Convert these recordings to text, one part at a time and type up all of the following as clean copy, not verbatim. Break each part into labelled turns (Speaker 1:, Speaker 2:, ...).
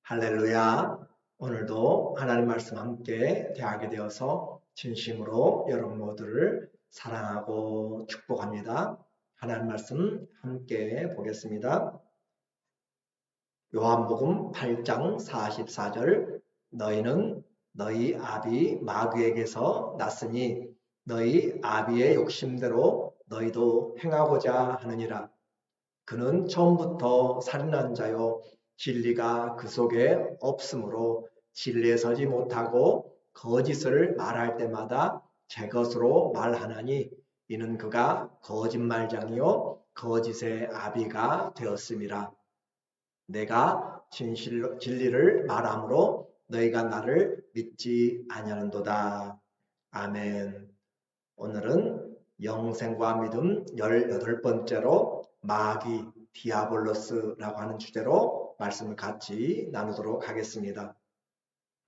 Speaker 1: 할렐루야. 오늘도 하나님 말씀 함께 대하게 되어서 진심으로 여러분 모두를 사랑하고 축복합니다. 하나님 말씀 함께 보겠습니다. 요한복음 8장 44절 너희는 너희 아비 마귀에게서 났으니 너희 아비의 욕심대로 너희도 행하고자 하느니라. 그는 처음부터 살인한 자요 진리가 그 속에 없으므로 진리에 서지 못하고 거짓을 말할 때마다 제 것으로 말하나니 이는 그가 거짓말장이요 거짓의 아비가 되었음이라. 내가 진리를 말함으로 너희가 나를 믿지 아니하는도다. 아멘. 오늘은 영생과 믿음 18번째로 마귀 디아볼로스라고 하는 주제로 말씀을 같이 나누도록 하겠습니다.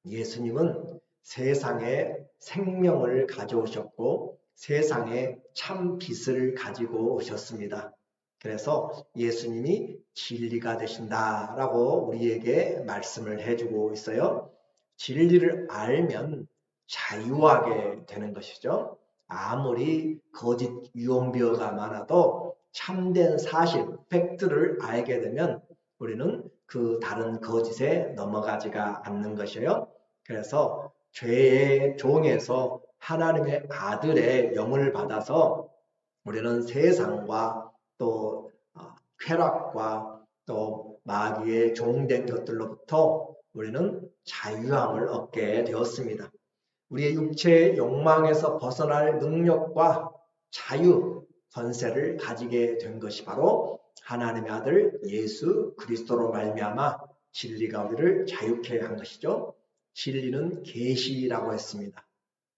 Speaker 1: 예수님은 세상에 생명을 가져오셨고 세상에 참 빛을 가지고 오셨습니다. 그래서 예수님이 진리가 되신다라고 우리에게 말씀을 해주고 있어요. 진리를 알면 자유하게 되는 것이죠. 아무리 거짓 유언비어가 많아도 참된 사실, 팩트를 알게 되면 우리는 그 다른 거짓에 넘어가지가 않는 것이에요. 그래서 죄의 종에서 하나님의 아들의 영을 받아서 우리는 세상과 또 쾌락과 또 마귀의 종된 것들로부터 우리는 자유함을 얻게 되었습니다. 우리의 육체의 욕망에서 벗어날 능력과 자유, 권세를 가지게 된 것이 바로 하나님의 아들 예수 그리스도로 말미암아 진리가 우리를 자유케 한 것이죠. 진리는 계시라고 했습니다.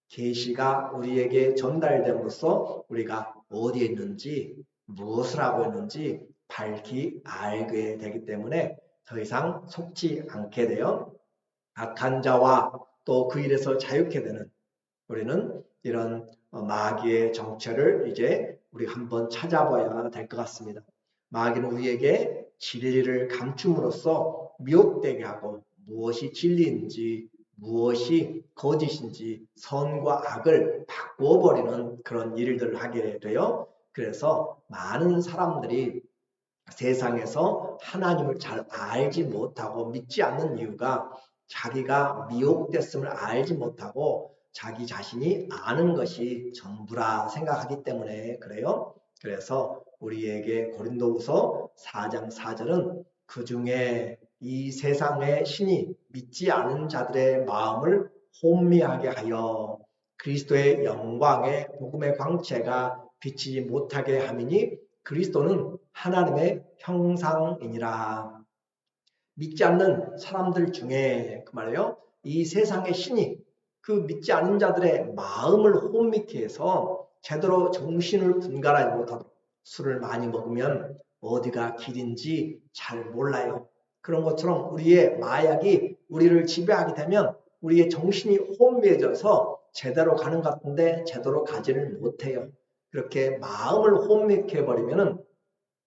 Speaker 1: 계시가 우리에게 전달됨으로써 우리가 어디에 있는지 무엇을 하고 있는지 밝히 알게 되기 때문에 더 이상 속지 않게 되어 악한 자와 또 그 일에서 자유케 되는 우리는 이런 마귀의 정체를 이제 우리 한번 찾아봐야 될 것 같습니다. 마귀는 우리에게 진리를 감춤으로써 미혹되게 하고 무엇이 진리인지 무엇이 거짓인지 선과 악을 바꾸어버리는 그런 일들을 하게 돼요. 그래서 많은 사람들이 세상에서 하나님을 잘 알지 못하고 믿지 않는 이유가 자기가 미혹됐음을 알지 못하고 자기 자신이 아는 것이 전부라 생각하기 때문에 그래요. 그래서 우리에게 고린도후서 4장 4절은 그 중에 이 세상의 신이 믿지 않은 자들의 마음을 혼미하게 하여 그리스도의 영광의 복음의 광채가 비치지 못하게 함이니 그리스도는 하나님의 형상이니라. 믿지 않는 사람들 중에 그 말이에요. 이 세상의 신이 그 믿지 않는 자들의 마음을 혼미케 해서 제대로 정신을 분간하지 못하도록 술을 많이 먹으면 어디가 길인지 잘 몰라요. 그런 것처럼 우리의 마약이 우리를 지배하게 되면 우리의 정신이 혼미해져서 제대로 가는 것 같은데 제대로 가지를 못해요. 그렇게 마음을 혼미케 해버리면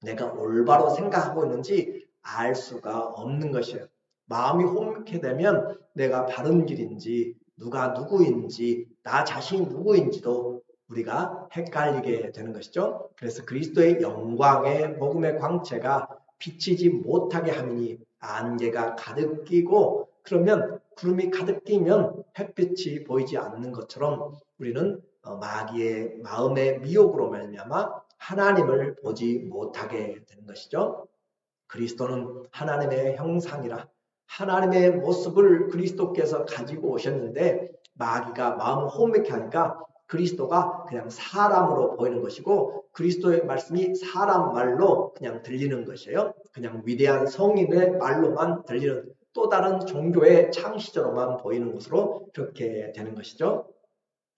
Speaker 1: 내가 올바로 생각하고 있는지 알 수가 없는 것이에요. 마음이 혼미케 되면 내가 바른 길인지 누가 누구인지 나 자신이 누구인지도 우리가 헷갈리게 되는 것이죠. 그래서 그리스도의 영광의 복음의 광채가 비치지 못하게 하니 안개가 가득 끼고 그러면 구름이 가득 끼면 햇빛이 보이지 않는 것처럼 우리는 마귀의 마음의 미혹으로 말미암아 하나님을 보지 못하게 되는 것이죠. 그리스도는 하나님의 형상이라 하나님의 모습을 그리스도께서 가지고 오셨는데 마귀가 마음을 혼미케 하니까 그리스도가 그냥 사람으로 보이는 것이고 그리스도의 말씀이 사람 말로 그냥 들리는 것이에요. 그냥 위대한 성인의 말로만 들리는 또 다른 종교의 창시자로만 보이는 것으로 그렇게 되는 것이죠.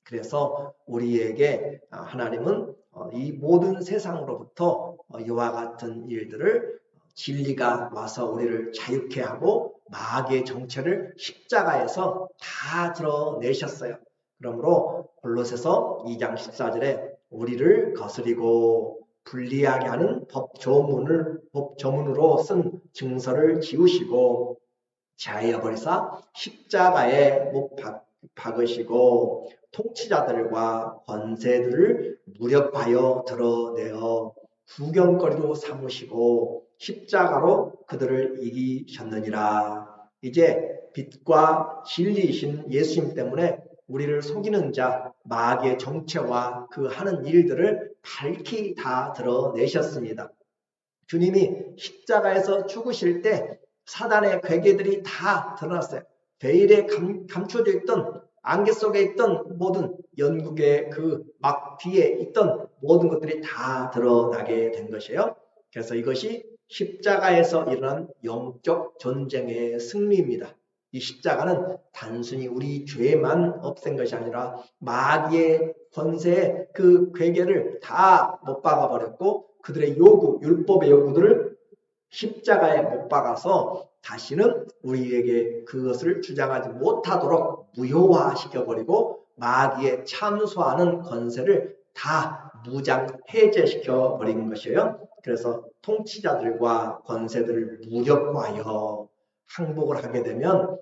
Speaker 1: 그래서 우리에게 하나님은 이 모든 세상으로부터 이와 같은 일들을 진리가 와서 우리를 자유케 하고 마귀의 정체를 십자가에서 다 드러내셨어요. 그러므로 골로새서 2장 14절에 우리를 거스리고 불리하게 하는 법조문으로 쓴 증서를 지우시고 제하여 버리사 십자가에 못 박으시고 통치자들과 권세들을 무력하여 드러내어 구경거리로 삼으시고 십자가로 그들을 이기셨느니라. 이제 빛과 진리이신 예수님 때문에 우리를 속이는 자 마귀의 정체와 그 하는 일들을 밝히 다 드러내셨습니다. 주님이 십자가에서 죽으실 때 사단의 괴계들이 다 드러났어요. 베일에 감춰져 있던 안개 속에 있던 모든 연국의 그 막 뒤에 있던 모든 것들이 다 드러나게 된 것이에요. 그래서 이것이 십자가에서 일어난 영적 전쟁의 승리입니다. 이 십자가는 단순히 우리 죄만 없앤 것이 아니라 마귀의 권세의 그 괴계를 다 못 박아 버렸고 그들의 요구, 율법의 요구들을 십자가에 못 박아서 다시는 우리에게 그것을 주장하지 못하도록 무효화시켜버리고 마귀에 참소하는 권세를 다 무장 해제시켜 버린 것이에요. 그래서 통치자들과 권세들을 무력화하여 항복을 하게 되면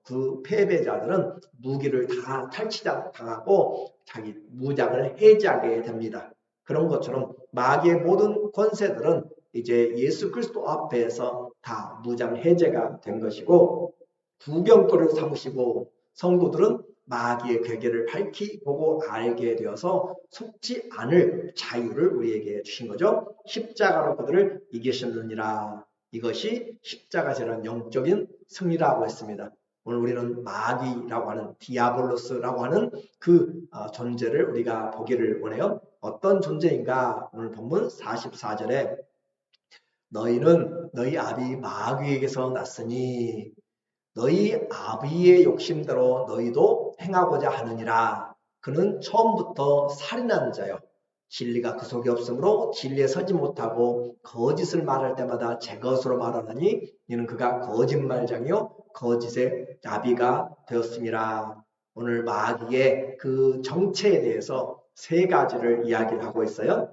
Speaker 1: 그 패배자들은 무기를 다 탈취당하고 자기 무장을 해제하게 됩니다. 그런 것처럼 마귀의 모든 권세들은 이제 예수 그리스도 앞에서 다 무장 해제가 된 것이고 구경거리를 삼으시고 성도들은 마귀의 괴계를 밝히 보고 알게 되어서 속지 않을 자유를 우리에게 주신 거죠. 십자가로 그들을 이기셨느니라. 이것이 십자가에서는 영적인 승리라고 했습니다. 오늘 우리는 마귀라고 하는 디아볼로스라고 하는 그 존재를 우리가 보기를 원해요. 어떤 존재인가? 오늘 본문 44절에 너희는 너희 아비 마귀에게서 났으니 너희 아비의 욕심대로 너희도 행하고자 하느니라. 그는 처음부터 살인한 자요. 진리가 그 속에 없으므로 진리에 서지 못하고 거짓을 말할 때마다 제 것으로 말하느니 이는 그가 거짓말장이요 거짓의 아비가 되었음이라. 오늘 마귀의 그 정체에 대해서 세 가지를 이야기를 하고 있어요.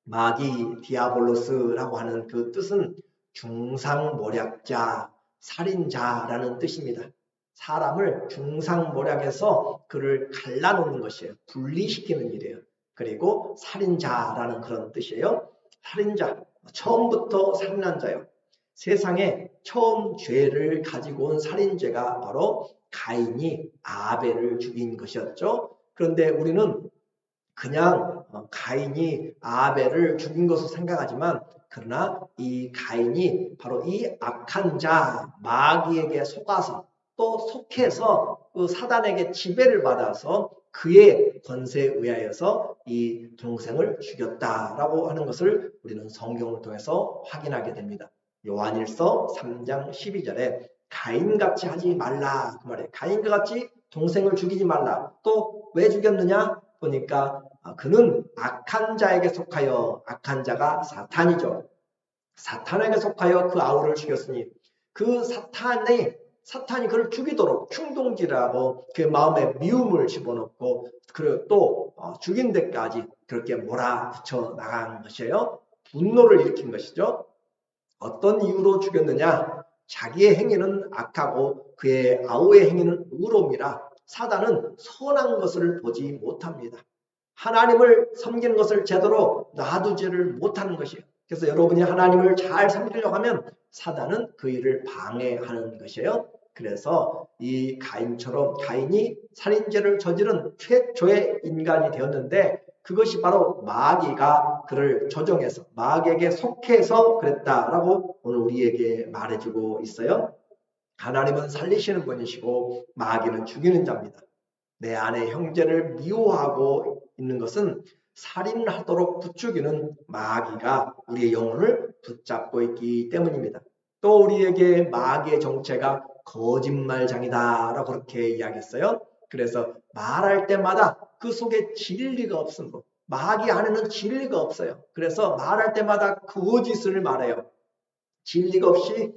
Speaker 1: 마귀 디아볼로스라고 하는 그 뜻은 중상모략자, 살인자라는 뜻입니다. 사람을 중상모략해서 그를 갈라놓는 것이에요. 분리시키는 일이에요. 그리고 살인자라는 그런 뜻이에요. 살인자, 처음부터 살인한 자요. 세상에 처음 죄를 가지고 온 살인죄가 바로 가인이 아벨을 죽인 것이었죠. 그런데 우리는 그냥 가인이 아벨을 죽인 것으로 생각하지만 그러나 이 가인이 바로 이 악한 자 마귀에게 속아서 또 속해서 그 사단에게 지배를 받아서 그의 권세에 의하여서 이 동생을 죽였다라고 하는 것을 우리는 성경을 통해서 확인하게 됩니다. 요한일서 3장 12절에 가인같이 하지 말라 그 말이에요. 가인과 같이 동생을 죽이지 말라. 또 왜 죽였느냐? 보니까 그는 악한 자에게 속하여 악한 자가 사탄이죠. 사탄에게 속하여 그 아우를 죽였으니 그 사탄이 그를 죽이도록 충동질하고 그 마음에 미움을 집어넣고 그리고 또 죽인 데까지 그렇게 몰아붙여 나간 것이에요. 분노를 일으킨 것이죠. 어떤 이유로 죽였느냐? 자기의 행위는 악하고 그의 아우의 행위는 의로움이라 사단은 선한 것을 보지 못합니다. 하나님을 섬기는 것을 제대로 놔두지를 못하는 것이에요. 그래서 여러분이 하나님을 잘 섬기려고 하면 사단은 그 일을 방해하는 것이에요. 그래서 이 가인처럼 가인이 살인죄를 저지른 최초의 인간이 되었는데 그것이 바로 마귀가 그를 조종해서 마귀에게 속해서 그랬다라고 오늘 우리에게 말해주고 있어요. 하나님은 살리시는 분이시고 마귀는 죽이는 자입니다. 내 안에 형제를 미워하고 있는 것은 살인하도록 부추기는 마귀가 우리의 영혼을 붙잡고 있기 때문입니다. 또 우리에게 마귀의 정체가 거짓말장이다 라고 그렇게 이야기했어요. 그래서 말할 때마다 그 속에 진리가 없으므로 마귀 안에는 진리가 없어요. 그래서 말할 때마다 거짓을 말해요. 진리가 없이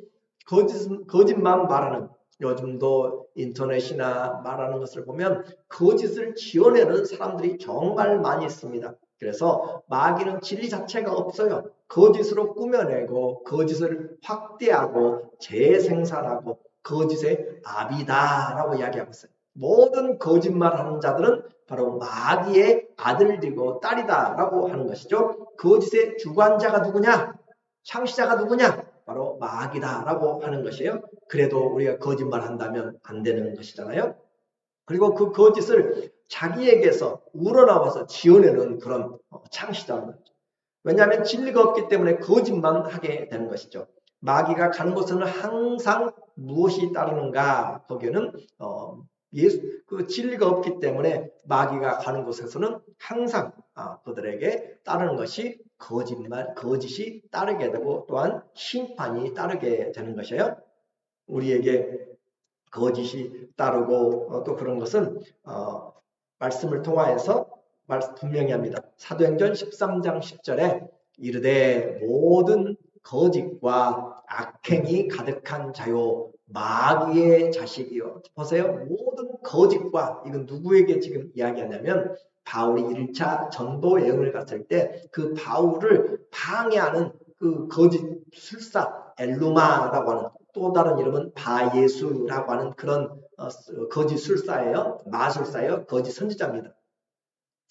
Speaker 1: 거짓만 말하는 요즘도 인터넷이나 말하는 것을 보면 거짓을 지어내는 사람들이 정말 많이 있습니다. 그래서 마귀는 진리 자체가 없어요. 거짓으로 꾸며내고 거짓을 확대하고 재생산하고 거짓의 아비다라고 이야기하고 있어요. 모든 거짓말하는 자들은 바로 마귀의 아들이고 딸이다라고 하는 것이죠. 거짓의 주관자가 누구냐? 창시자가 누구냐? 바로 마귀다라고 하는 것이에요. 그래도 우리가 거짓말한다면 안 되는 것이잖아요. 그리고 그 거짓을 자기에게서 우러나와서 지어내는 그런 창시자는 거죠. 왜냐하면 진리가 없기 때문에 거짓만 하게 되는 것이죠. 마귀가 가는 곳에는 항상 무엇이 따르는가? 거기에는 그 진리가 없기 때문에 마귀가 가는 곳에서는 항상 그들에게 따르는 것이 거짓이 따르게 되고 또한 심판이 따르게 되는 것이에요. 우리에게 거짓이 따르고 또 그런 것은 말씀을 통하여서 분명히 합니다. 사도행전 13장 10절에 이르되 모든 거짓과 악행이 가득한 자요 마귀의 자식이요. 보세요. 모든 거짓과, 이건 누구에게 지금 이야기하냐면 바울이 1차 전도 여행을 갔을 때 그 바울을 방해하는 그 거짓 술사 엘루마라고 하는, 또 다른 이름은 바예수라고 하는 그런 거짓 술사예요. 마술사예요. 거짓 선지자입니다.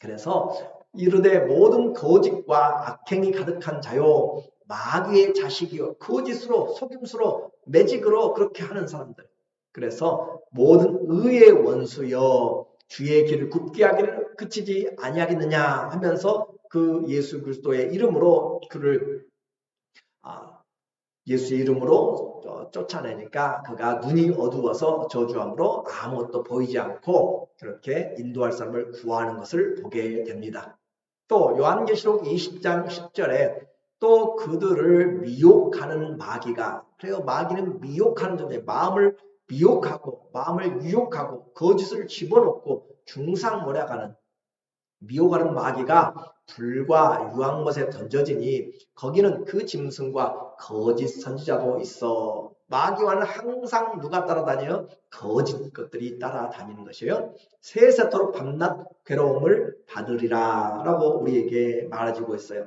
Speaker 1: 그래서 이르되 모든 거짓과 악행이 가득한 자요 마귀의 자식이요. 거짓으로, 속임수로, 매직으로 그렇게 하는 사람들. 그래서 모든 의의 원수여 주의 길을 굽게 하기를 그치지 아니하겠느냐 하면서 그 예수 그리스도의 이름으로 그를 예수의 이름으로 쫓아내니까 그가 눈이 어두워서 저주함으로 아무것도 보이지 않고 그렇게 인도할 사람을 구하는 것을 보게 됩니다. 또 요한계시록 20장 10절에 또 그들을 미혹하는 마귀가, 그래요. 마귀는 미혹하는 존재, 마음을 미혹하고 마음을 유혹하고 거짓을 집어넣고 중상모략하는 미혹하는 마귀가 불과 유황못에 던져지니 거기는 그 짐승과 거짓 선지자도 있어. 마귀와는 항상 누가 따라다녀요? 거짓 것들이 따라다니는 것이에요. 세세토록 밤낮 괴로움을 받으리라 라고 우리에게 말해주고 있어요.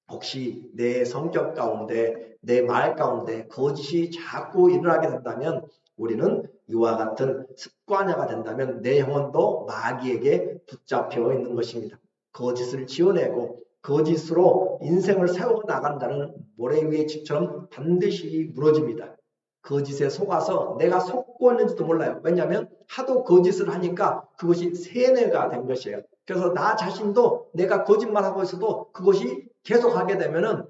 Speaker 1: 혹시 내 성격 가운데, 내 말 가운데 거짓이 자꾸 일어나게 된다면 우리는 이와 같은 습관화가 된다면 내 영혼도 마귀에게 붙잡혀 있는 것입니다. 거짓을 지어내고 거짓으로 인생을 세워나간다는 모래 위의 집처럼 반드시 무너집니다. 거짓에 속아서 내가 속고 있는지도 몰라요. 왜냐하면 하도 거짓을 하니까 그것이 세뇌가 된 것이에요. 그래서 나 자신도 내가 거짓말하고 있어도 그것이 계속하게 되면은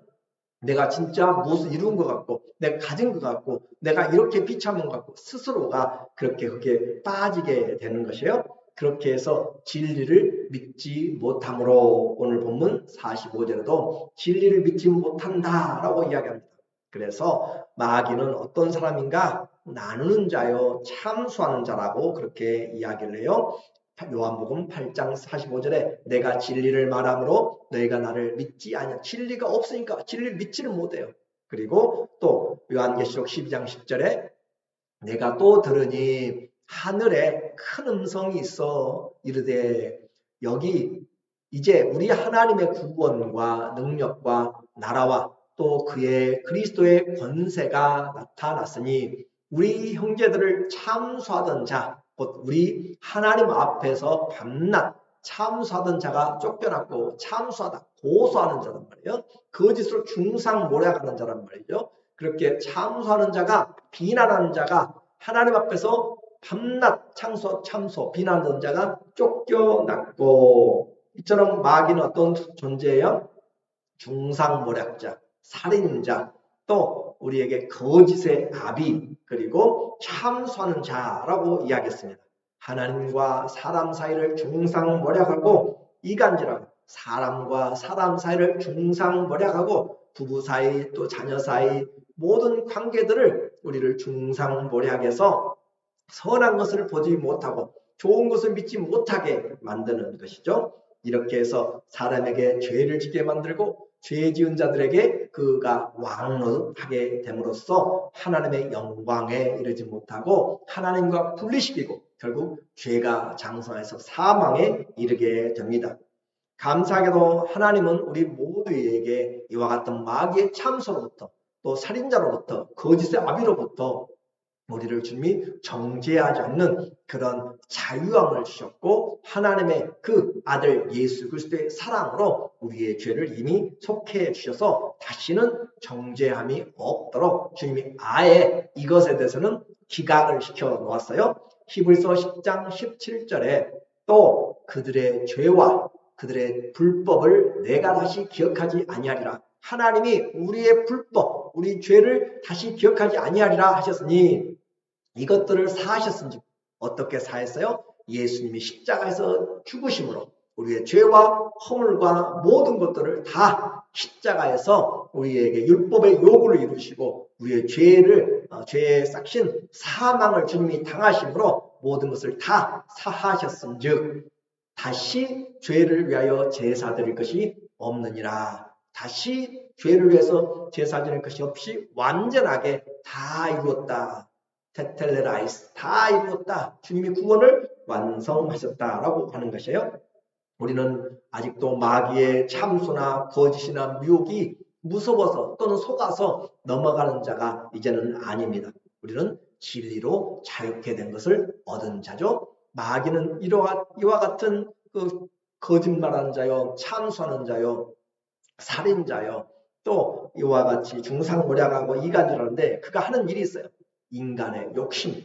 Speaker 1: 내가 진짜 무엇을 이룬 것 같고 내가 가진 것 같고 내가 이렇게 비참한 것 같고 스스로가 그렇게 그게 빠지게 되는 것이에요. 그렇게 해서 진리를 믿지 못함으로 오늘 본문 45절에도 진리를 믿지 못한다라고 이야기합니다. 그래서 마귀는 어떤 사람인가? 나누는 자요 참수하는 자라고 그렇게 이야기를 해요. 요한복음 8장 45절에 내가 진리를 말함으로 너희가 나를 믿지 아니하. 진리가 없으니까 진리를 믿지를 못해요. 그리고 또 요한계시록 12장 10절에 내가 또 들으니 하늘에 큰 음성이 있어 이르되 여기 이제 우리 하나님의 구원과 능력과 나라와 또 그의 그리스도의 권세가 나타났으니 우리 형제들을 참수하던 자, 곧 우리 하나님 앞에서 밤낮 참수하던 자가 쫓겨났고 참수하다, 고소하는 자란 말이에요. 거짓으로 중상모략하는 자란 말이죠. 그렇게 참수하는 자가, 비난하는 자가 하나님 앞에서 밤낮 참소 비난하는 자가 쫓겨났고, 이처럼 마귀는 어떤 존재예요? 중상모략자, 살인자, 또 우리에게 거짓의 아비, 그리고 참수하는 자라고 이야기했습니다. 하나님과 사람 사이를 중상모략하고 이간질하고 사람과 사람 사이를 중상모략하고 부부 사이 또 자녀 사이 모든 관계들을 우리를 중상모략해서 선한 것을 보지 못하고 좋은 것을 믿지 못하게 만드는 것이죠. 이렇게 해서 사람에게 죄를 짓게 만들고 죄 지은 자들에게 그가 왕을 하게 됨으로써 하나님의 영광에 이르지 못하고 하나님과 분리시키고 결국 죄가 장성해서 사망에 이르게 됩니다. 감사하게도 하나님은 우리 모두에게 이와 같은 마귀의 참소로부터 또 살인자로부터 거짓의 아비로부터 우리를 주님이 정죄하지 않는 그런 자유함을 주셨고 하나님의 그 아들 예수 그리스도의 사랑으로 우리의 죄를 이미 속해 주셔서 다시는 정죄함이 없도록 주님이 아예 이것에 대해서는 기각을 시켜 놓았어요. 히브리서 10장 17절에 또 그들의 죄와 그들의 불법을 내가 다시 기억하지 아니하리라. 하나님이 우리의 불법, 우리 죄를 다시 기억하지 아니하리라 하셨으니 이것들을 사하셨은지 어떻게 사했어요? 예수님이 십자가에서 죽으심으로 우리의 죄와 허물과 모든 것들을 다 십자가에서 우리에게 율법의 요구를 이루시고 우리의 죄의 싹신 사망을 주님이 당하심으로 모든 것을 다 사하셨은즉 다시 죄를 위하여 제사 드릴 것이 없느니라. 다시 죄를 위해서 제사 드릴 것이 없이 완전하게 다 이루었다. 테텔레라이스 다 이루었다. 주님이 구원을 완성하셨다라고 하는 것이에요. 우리는 아직도 마귀의 참소나 거짓이나 미혹이 무서워서 또는 속아서 넘어가는 자가 이제는 아닙니다. 우리는 진리로 자유케 된 것을 얻은 자죠. 마귀는 이와 같은 그 거짓말하는 자요, 참소하는 자요, 살인자요, 또 이와 같이 중상모략하고 이간질하는데 그가 하는 일이 있어요. 인간의 욕심,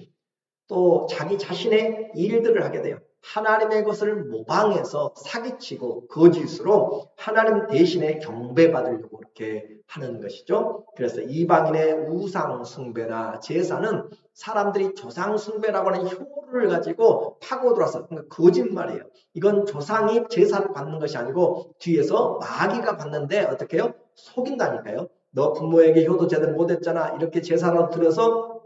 Speaker 1: 또 자기 자신의 일들을 하게 돼요. 하나님의 것을 모방해서 사기치고 거짓으로 하나님 대신에 경배받으려고 그렇게 하는 것이죠. 그래서 이방인의 우상 숭배나 제사는 사람들이 조상 숭배라고 하는 효를 가지고 파고들어서 그러니까 거짓말이에요. 이건 조상이 제사를 받는 것이 아니고 뒤에서 마귀가 받는데 어떻게 해요? 속인다니까요. 너 부모에게 효도 제대로 못했잖아. 이렇게 제사를 드려서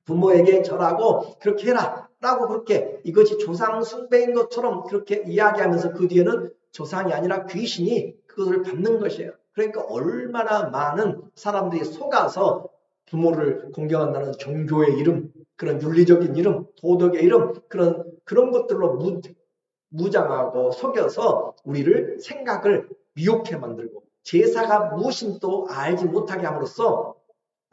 Speaker 1: 부모에게 절하고 그렇게 해라 라고 그렇게 이것이 조상 숭배인 것처럼 그렇게 이야기하면서 그 뒤에는 조상이 아니라 귀신이 그것을 받는 것이에요. 그러니까 얼마나 많은 사람들이 속아서 부모를 공경한다는 종교의 이름, 그런 윤리적인 이름, 도덕의 이름, 그런 것들로 무장하고 속여서 우리를 생각을 미혹해 만들고 제사가 무엇인지도 알지 못하게 함으로써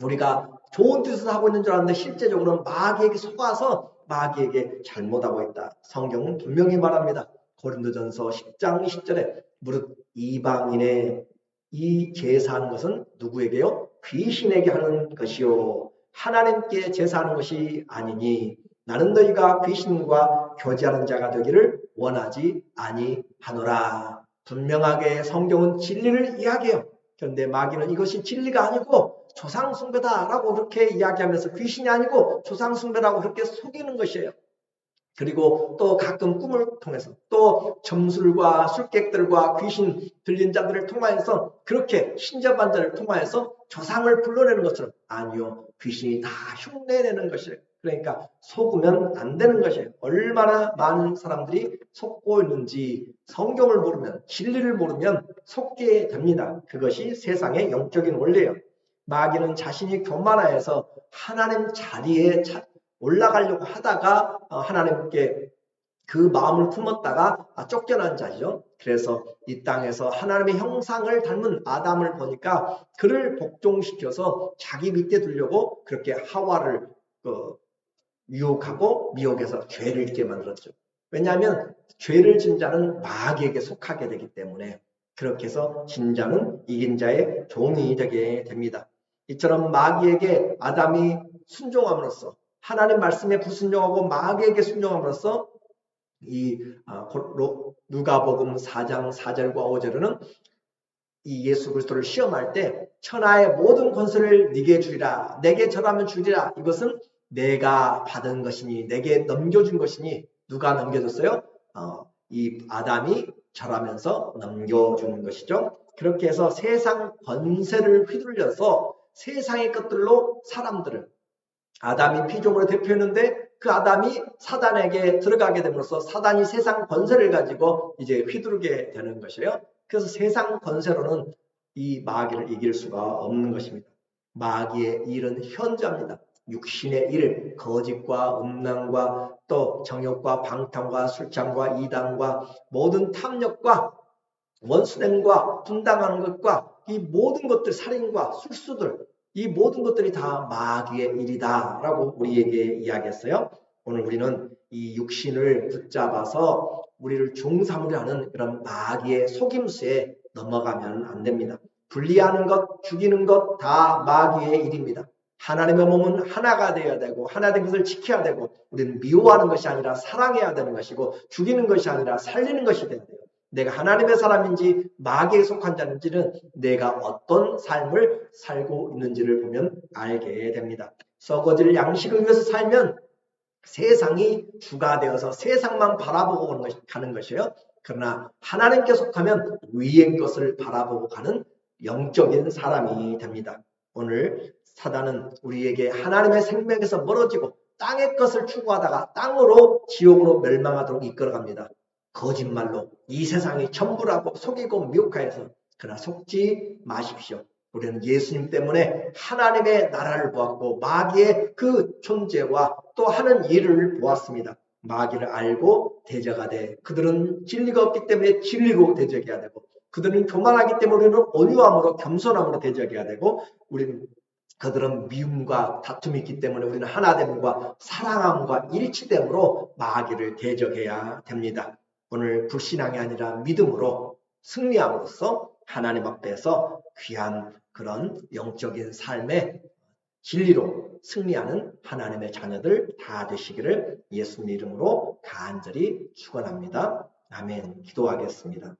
Speaker 1: 우리가 좋은 뜻을 하고 있는 줄 알았는데 실제적으로는 마귀에게 속아서 마귀에게 잘못하고 있다. 성경은 분명히 말합니다. 고린도전서 10장 20절에 무릇 이방인의 이 제사하는 것은 누구에게요? 귀신에게 하는 것이요 하나님께 제사하는 것이 아니니 나는 너희가 귀신과 교제하는 자가 되기를 원하지 아니하노라. 분명하게 성경은 진리를 이야기해요. 그런데 마귀는 이것이 진리가 아니고 조상숭배다라고 그렇게 이야기하면서 귀신이 아니고 조상숭배라고 그렇게 속이는 것이에요. 그리고 또 가끔 꿈을 통해서 또 점술과 술객들과 귀신 들린 자들을 통하여서 그렇게 신접한 자를 통하여서 조상을 불러내는 것처럼 아니요. 귀신이 다 흉내내는 것이에요. 그러니까 속으면 안 되는 것이에요. 얼마나 많은 사람들이 속고 있는지 성경을 모르면 진리를 모르면 속게 됩니다. 그것이 세상의 영적인 원리예요. 마귀는 자신이 교만하여서 하나님 자리에 올라가려고 하다가 하나님께 그 마음을 품었다가 쫓겨난 자죠. 그래서 이 땅에서 하나님의 형상을 닮은 아담을 보니까 그를 복종시켜서 자기 밑에 두려고 그렇게 하와를 유혹하고 미혹해서 죄를 짓게 만들었죠. 왜냐하면 죄를 진 자는 마귀에게 속하게 되기 때문에 그렇게 해서 진 자는 이긴 자의 종이 되게 됩니다. 이처럼 마귀에게 아담이 순종함으로써 하나님 말씀에 불순종하고 마귀에게 순종함으로써 이 누가복음 4장 4절과 5절에는 이 예수 그리스도를 시험할 때 천하의 모든 권세를 네게 주리라 내게 절하면 주리라 이것은 내가 받은 것이니 내게 넘겨준 것이니 누가 넘겨줬어요? 이 아담이 절하면서 넘겨주는 것이죠. 그렇게 해서 세상 권세를 휘둘려서 세상의 것들로 사람들을 아담이 피조물을 대표했는데 그 아담이 사단에게 들어가게 됨으로써 사단이 세상 권세를 가지고 이제 휘두르게 되는 것이에요. 그래서 세상 권세로는 이 마귀를 이길 수가 없는 것입니다. 마귀의 일은 현저합니다. 육신의 일, 거짓과 음란과 또 정욕과 방탕과 술창과 이단과 모든 탐욕과 원수됨과 분당하는 것과 이 모든 것들 살인과 술수들 이 모든 것들이 다 마귀의 일이다라고 우리에게 이야기했어요. 오늘 우리는 이 육신을 붙잡아서 우리를 종삼으려 하는 그런 마귀의 속임수에 넘어가면 안 됩니다. 분리하는 것, 죽이는 것 다 마귀의 일입니다. 하나님의 몸은 하나가 되어야 되고 하나 된 것을 지켜야 되고 우리는 미워하는 것이 아니라 사랑해야 되는 것이고 죽이는 것이 아니라 살리는 것이 돼야 돼요. 내가 하나님의 사람인지 마귀에 속한 자인지는 내가 어떤 삶을 살고 있는지를 보면 알게 됩니다. 썩어질 양식을 위해서 살면 세상이 주가 되어서 세상만 바라보고 가는 것이에요. 그러나 하나님께 속하면 위의 것을 바라보고 가는 영적인 사람이 됩니다. 오늘 사단은 우리에게 하나님의 생명에서 멀어지고 땅의 것을 추구하다가 땅으로 지옥으로 멸망하도록 이끌어갑니다. 거짓말로 이 세상이 전부라고 속이고 미혹하여서 그러나 속지 마십시오. 우리는 예수님 때문에 하나님의 나라를 보았고 마귀의 그 존재와 또 하는 일을 보았습니다. 마귀를 알고 대적하되 그들은 진리가 없기 때문에 진리로 대적해야 되고 그들은 교만하기 때문에 우리는 온유함으로 겸손함으로 대적해야 되고 우리는 그들은 미움과 다툼이 있기 때문에 우리는 하나됨과 사랑함과 일치됨으로 마귀를 대적해야 됩니다. 오늘 불신앙이 아니라 믿음으로 승리함으로써 하나님 앞에서 귀한 그런 영적인 삶의 진리로 승리하는 하나님의 자녀들 다 되시기를 예수님 이름으로 간절히 축원합니다. 아멘. 기도하겠습니다.